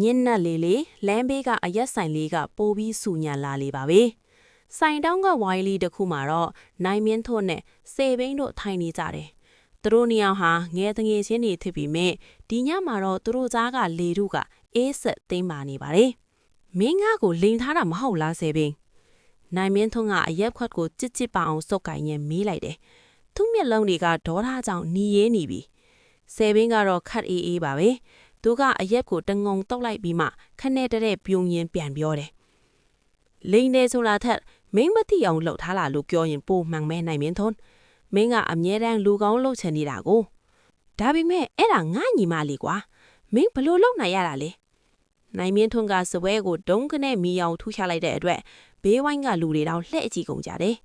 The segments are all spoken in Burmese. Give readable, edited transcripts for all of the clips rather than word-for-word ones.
ညင်နက်လေးလမ်းဘေးကအရက်ဆိုင်လေးကပိုးပြီးဆူညံလာလေပါပဲဆိုင်တောင်းကဝိုင်းလေးတစ်ခုမှာတော့နိုင်မင်းထွန်းနဲ့စေဘင်းတို့ထိုင်နေကြတယ်သူတို့နှစ်ယောက်ဟာငယ်တငယ်ချင်းတွေဖြစ်ပြီးမြဲဒီညမှာတော့သူတို့သားကလေတို့ကအေးဆက်သိမ်းပါနေပါတယ်မင်းငါကိုလိန်ထားတာမဟုတ်လားစေဘင်းနိုင်မင်းထွန်းကအရက်ခွက်ကိုကြစ်ကြစ်ပအောင်စုပ်ကိုင်ရင်မေးလိုက်တယ်သူ့မျက်လုံးတွေကဒေါသကြောင့်နီးရဲနေပြီစေဘင်းကတော့ခတ်အေးပါပဲသူကအရက်ကိုတငုံတုတ်လိုက်ပြီးမှခနဲ့တဲ့ပြုံရင်ပြန်ပြောတယ်လိန်နေဆိုတာထက်မင်းမသိအောင်လှုပ်ထားလာလို့ပြောရင်ပိုမှန်မဲနိုင်မင်းထွန်းမင်းကအမြဲတမ်းလူကောင်းလှုပ်ချင်နေတာကိုဒါပေမဲ့အဲ့ဒါငါညီမလေးကွာမင်းဘလို့လှုပ်နိုင်ရတာလဲနိုင်မင်းထွန်းကစပွဲကိုဒုံးကနေမီအောင်ထူချလိုက်တဲ့အတွက်ဘေးဝိုင်းကလူတွေတော့လှဲ့အကြည့်ကုန်ကြတယ်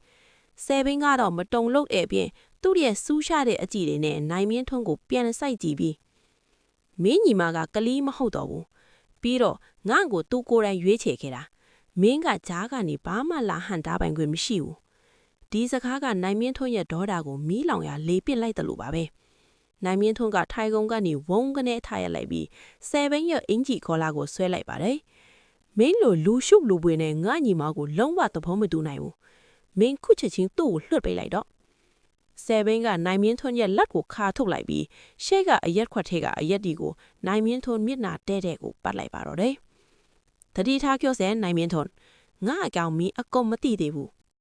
ဆယ်ဘင်းကတော့မတုံလို့တဲ့အပြင်သူ့ရဲ့စူးရှာတဲ့အကြည့်တွေနဲ့နိုင်မင်းထွန်းကိုပြန်စိုက်ကြည့်ပြီးမင်းညီမကကလေးမဟုတ်တော့ဘူးပြီးတော့ငါ့ကိုသူ့ကိုယ်တိုင်ရွေးချယ်ခဲ့တာမင်းကကြားကနေဘာမှလာဟန်တားပိုင်ခွင့်မရှိဘူးဒီစကားကနိုင်မင်းထွန်းရဲ့ဒေါသကိုမီးလောင်ရလေပစ်လိုက်တယ်လို့ပါပဲနိုင်မင်းထွန်းကထိုင်ကုန်းကနေဝုန်းကနေထားရလိုက်ပြီးဆယ်ဘင်းရဲ့အင်ကြီးခေါ်လာကိုဆွဲလိုက်ပါတယ်မင်းလိုလူရှုလူပွေနဲ့ငါညီမကိုလုံးဝသဘောမတူနိုင်ဘူးမင်းခုချက်ချင်းသူ့ကိုလွှတ်ပေးလိုက်တော့ဆယ်ဘင်းကနိုင်မင်းထွန်းရဲ့လက်ကိုခါထုတ်လိုက်ပြီးရှေ့ကအရက်ခွက်ထဲကအရက်ဒီကိုနိုင်မင်းထွန်းမျက်နှာတဲတဲ့ကိုပတ်လိုက်ပါတော့တယ်တတိထားပြောစဲနိုင်မင်းထွန်းငါအကောင်မီအကုန်မသိသေးဘူး